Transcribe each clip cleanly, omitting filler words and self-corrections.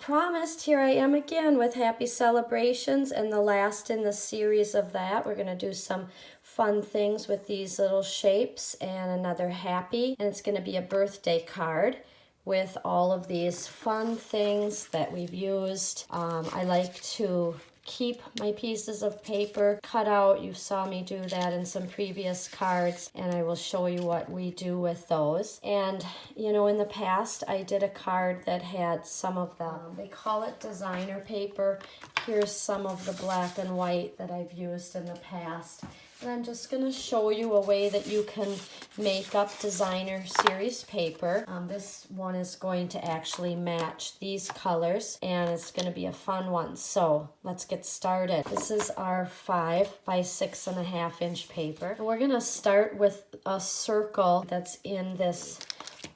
promised, here I am again with Happy Celebrations, and the last in the series of that. We're going to do some fun things with these little shapes and another happy, and it's going to be a birthday card with all of these fun things that we've used. I like to keep my pieces of paper cut out. You saw me do that in some previous cards, and I will show you what we do with those. And you know, in the past I did a card that had some of the, they call it designer paper. Here's some of the black and white that I've used in the past. And I'm just going to show you a way that you can make up designer series paper. This one is going to actually match these colors, and it's going to be a fun one. So let's get started. This is our 5 by 6.5 inch paper. And we're going to start with a circle that's in this,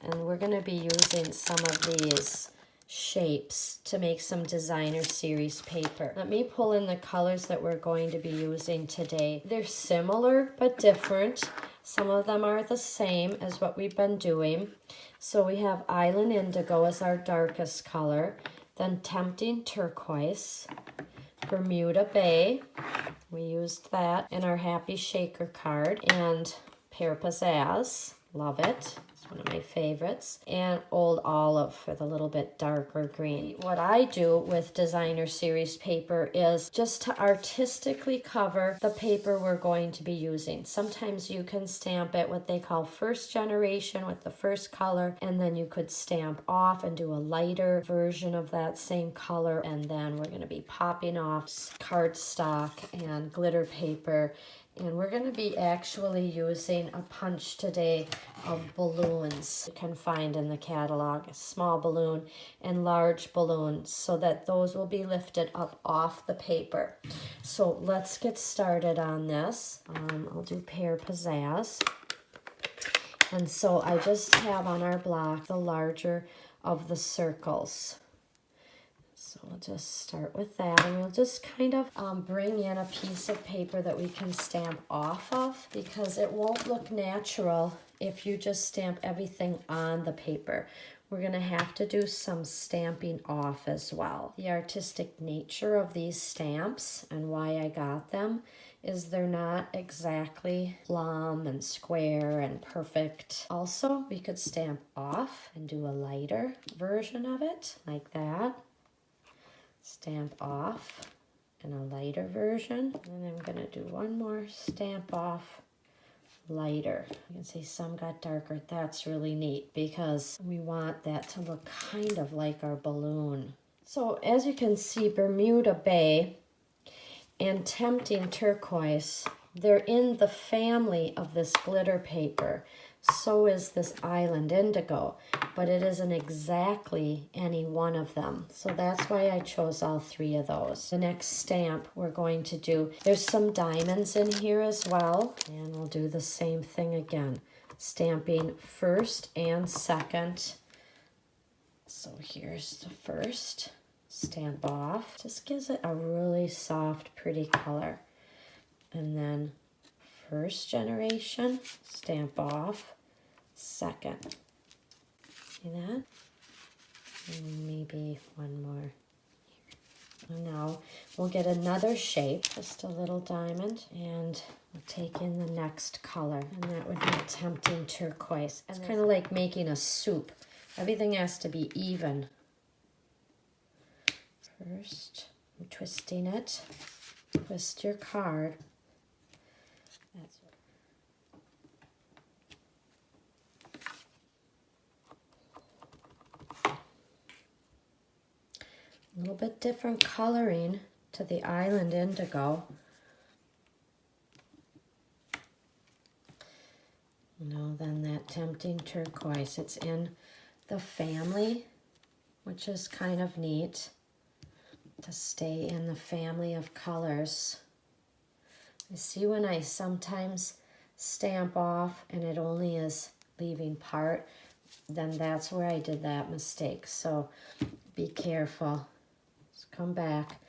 and we're going to be using some of these shapes to make some designer series paper. Let me pull in the colors that we're going to be using today. They're similar but different. Some of them are the same as what we've been doing. So we have Island Indigo as our darkest color, then Tempting Turquoise, Bermuda Bay, we used that in our Happy Shaker card, and Pear Pizzazz, love it. One of my favorites, and Old Olive for the little bit darker green. What I do with designer series paper is just to artistically cover the paper we're going to be using. Sometimes you can stamp it what they call first generation with the first color, and then you could stamp off and do a lighter version of that same color, and then we're going to be popping off cardstock and glitter paper. And we're going to be actually using a punch today of balloons you can find in the catalog, a small balloon and large balloons, so that those will be lifted up off the paper. So let's get started on this. I'll do Pear Pizzazz. And so I just have on our block the larger of the circles. So we'll just start with that, and we'll just kind of bring in a piece of paper that we can stamp off of, because it won't look natural if you just stamp everything on the paper. We're going to have to do some stamping off as well. The artistic nature of these stamps and why I got them is they're not exactly plumb and square and perfect. Also, we could stamp off and do a lighter version of it like that. Stamp off in a lighter version, and I'm going to do one more stamp off lighter. You can see some got darker. That's really neat because we want that to look kind of like our balloon. So as you can see, Bermuda Bay and Tempting Turquoise, they're in the family of this glitter paper. So is this Island Indigo, but it isn't exactly any one of them. So that's why I chose all 3 of those. The next stamp we're going to do, there's some diamonds in here as well, and we'll do the same thing again, stamping first and second. So here's the first, stamp off. Just gives it a really soft, pretty color. And then first generation, stamp off, second. See that? And maybe one more. And now we'll get another shape, just a little diamond, and we'll take in the next color, and that would be Tempting Turquoise. It's kind of like making a soup. Everything has to be even. First, I'm twisting it. Twist your card. That's what. A little bit different coloring to the Island Indigo. No, then that Tempting Turquoise. It's in the family, which is kind of neat to stay in the family of colors. You see when I sometimes stamp off and it only is leaving part, then that's where I did that mistake. So be careful. Just come back,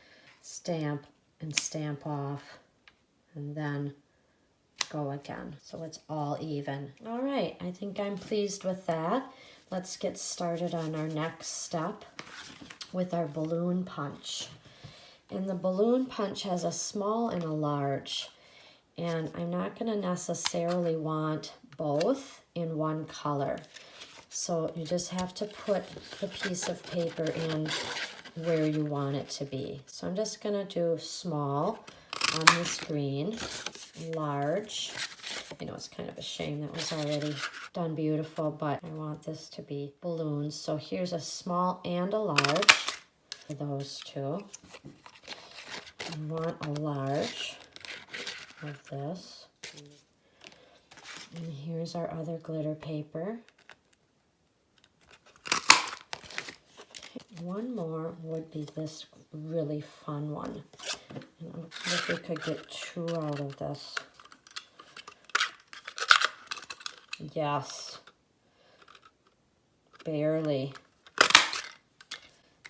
stamp, and stamp off, and then go again. So it's all even. All right, I think I'm pleased with that. Let's get started on our next step. with our balloon punch. And the balloon punch has a small and a large. And I'm not going to necessarily want both in one color. So you just have to put the piece of paper in where you want it to be. So I'm just going to do small on this green, large. You know, it's kind of a shame that was already done beautiful, but I want this to be balloons. So here's a small and a large for those two. I want a large of this. And here's our other glitter paper. One more would be this really fun one. And I wonder if we could get 2 out of this. Yes. Barely.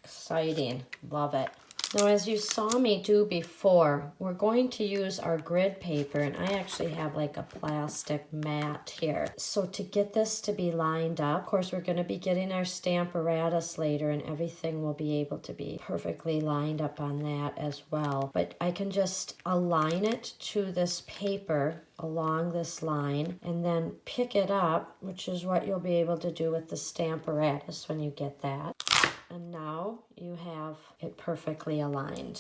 Exciting. Love it. Now, as you saw me do before, we're going to use our grid paper, and I actually have like a plastic mat here. So to get this to be lined up, of course, we're going to be getting our Stamparatus later, and everything will be able to be perfectly lined up on that as well. But I can just align it to this paper along this line and then pick it up, which is what you'll be able to do with the Stamparatus when you get that. And now you have it perfectly aligned.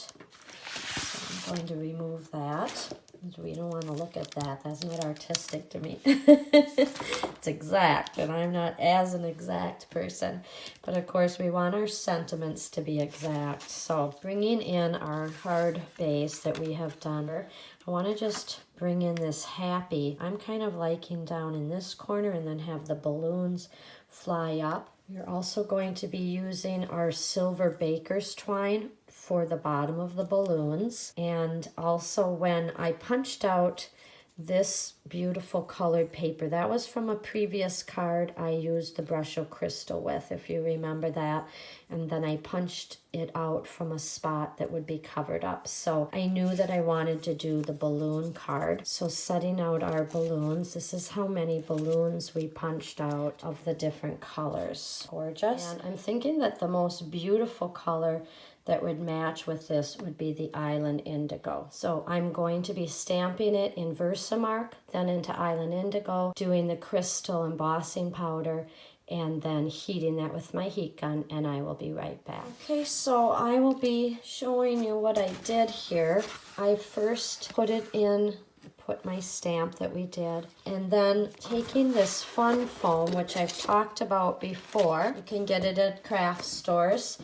So I'm going to remove that. We don't want to look at that. That's not artistic to me. It's exact, and I'm not as an exact person. But of course, we want our sentiments to be exact. So bringing in our hard base that we have done, I want to just bring in this happy. I'm kind of liking down in this corner and then have the balloons fly up. We're also going to be using our silver baker's twine for the bottom of the balloons. And also when I punched out this beautiful colored paper, that was from a previous card I used the Brusho Crystal with, if you remember that. And then I punched it out from a spot that would be covered up. So I knew that I wanted to do the balloon card. So setting out our balloons, this is how many balloons we punched out of the different colors. Gorgeous. And I'm thinking that the most beautiful color that would match with this would be the Island Indigo. So I'm going to be stamping it in Versamark, then into Island Indigo, doing the crystal embossing powder, and then heating that with my heat gun, and I will be right back. Okay, so I will be showing you what I did here. I first put my stamp that we did, and then taking this fun foam, which I've talked about before, you can get it at craft stores.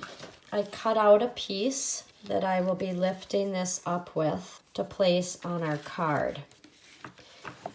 I cut out a piece that I will be lifting this up with to place on our card.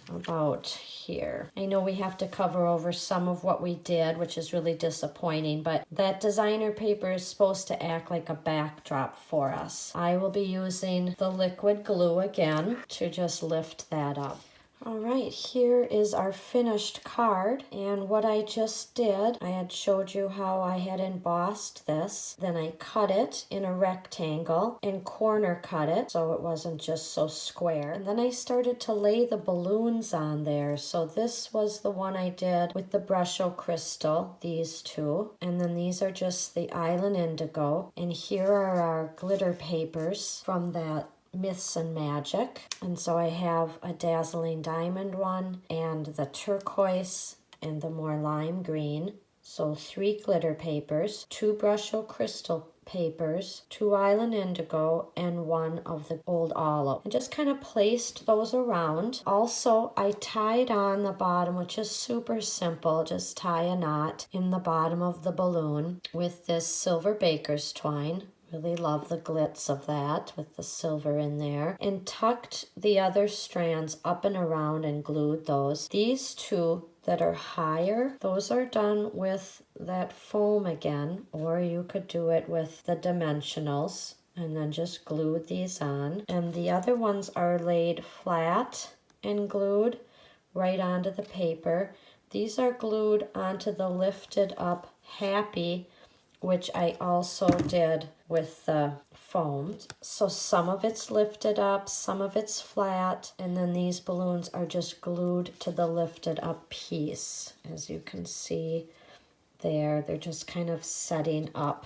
About here. I know we have to cover over some of what we did, which is really disappointing, but that designer paper is supposed to act like a backdrop for us. I will be using the liquid glue again to just lift that up. All right, here is our finished card, and what I just did, I had showed you how I had embossed this, then I cut it in a rectangle and corner cut it so it wasn't just so square, and then I started to lay the balloons on there. So this was the one I did with the Brusho Crystal, these two, and then these are just the Island Indigo, and here are our glitter papers from that Myths and Magic. And so I have a Dazzling Diamond one and the turquoise and the more lime green. So 3 glitter papers, 2 Brusho Crystal papers, 2 Island Indigo, and 1 of the Old Olive. And just kind of placed those around. Also, I tied on the bottom, which is super simple. Just tie a knot in the bottom of the balloon with this silver baker's twine. Really love the glitz of that with the silver in there. And tucked the other strands up and around and glued those. These 2 that are higher, those are done with that foam again, or you could do it with the dimensionals and then just glue these on. And the other ones are laid flat and glued right onto the paper. These are glued onto the lifted up Happy, which I also did with the foam. So some of it's lifted up, some of it's flat, and then these balloons are just glued to the lifted up piece. As you can see there, they're just kind of setting up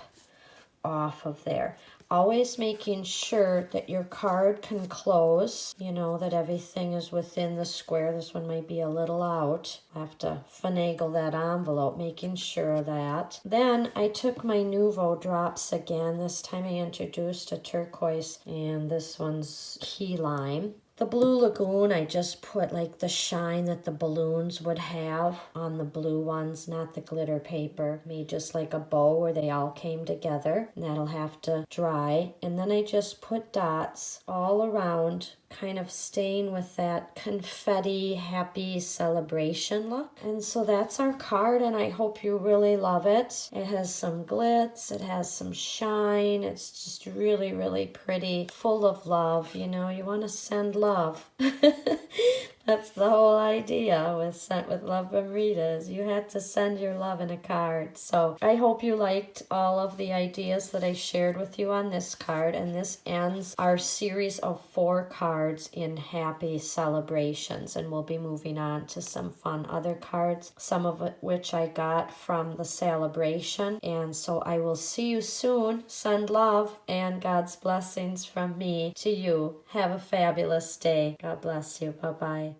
off of there. Always making sure that your card can close, you know, that everything is within the square. This one might be a little out. I have to finagle that envelope, making sure of that. Then I took my Nuvo drops again. This time I introduced a turquoise, and this one's key lime. The Blue Lagoon, I just put like the shine that the balloons would have on the blue ones, not the glitter paper. Made just like a bow where they all came together. And that'll have to dry. And then I just put dots all around, kind of staying with that confetti happy celebration look. And so that's our card, and I hope you really love it. It has some glitz, it has some shine. It's just really, really pretty, full of love. You know, you want to send love. That's the whole idea with Sent with Love from Rita, is you had to send your love in a card. So I hope you liked all of the ideas that I shared with you on this card, and this ends our series of 4 cards in Happy Celebrations, and we'll be moving on to some fun other cards, some of which I got from the celebration. And so I will see you soon. Send love and God's blessings from me to you. Have a fabulous day. God bless you. Bye-bye.